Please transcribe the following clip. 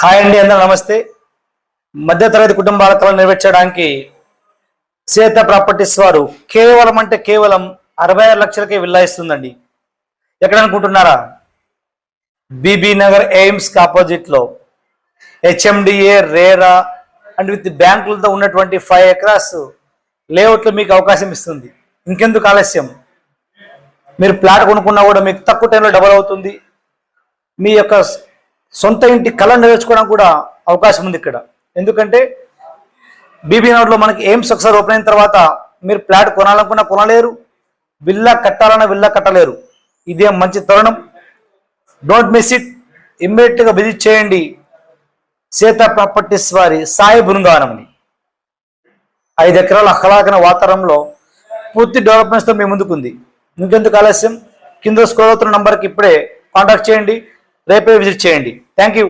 Hi అండి, అందరూ నమస్తే. మధ్యతరగతి కుటుంబాల కలను నెరవేర్చడానికి శ్వేత ప్రాపర్టీస్ వారు కేవలం 66 లక్షలకే విల్లా ఇస్తుందండి. ఎక్కడ అనుకుంటున్నారా? బీబీ నగర్ ఎయిమ్స్ ఆపోజిట్ లో హెచ్ఎండిఏ రేరా అండ్ విత్ బ్యాంకులతో ఉన్నటువంటి 5 ఎకరాస్ లేఅవుట్లో మీకు అవకాశం ఇస్తుంది. ఇంకెందుకు ఆలస్యం? మీరు ప్లాట్ కొనుక్కున్నా కూడా మీకు తక్కువ టైంలో డబల్ అవుతుంది. మీ యొక్క సొంత ఇంటి కళను నెరవేర్చుకోవడానికి కూడా అవకాశం ఉంది ఇక్కడ. ఎందుకంటే బీబీ నగర్లో మనకి ఎయిమ్స్ ఒకసారి ఓపెన్ అయిన తర్వాత మీరు ప్లాట్ కొనాలనుకున్నా కొనలేరు, విల్లా కట్టాలన్నా విల్లా కట్టలేరు. ఇదే మంచి తరుణం. Don't miss it. ఇమ్మీడియట్గా విజిట్ చేయండి శ్వేత ప్రాపర్టీస్ వారి సాయి బృందావనంని. 5 ఎకరాల ఆహ్లాదకర వాతావరణంలో పూర్తి డెవలప్మెంట్స్తో మీ ముందుకుంది. ఇంకెందుకు ఆలస్యం? కింద స్క్రోల్ అవుతున్న నంబర్కి ఇప్పుడే కాంటాక్ట్ చేయండి, రేపే విజిట్ చేయండి. Thank you.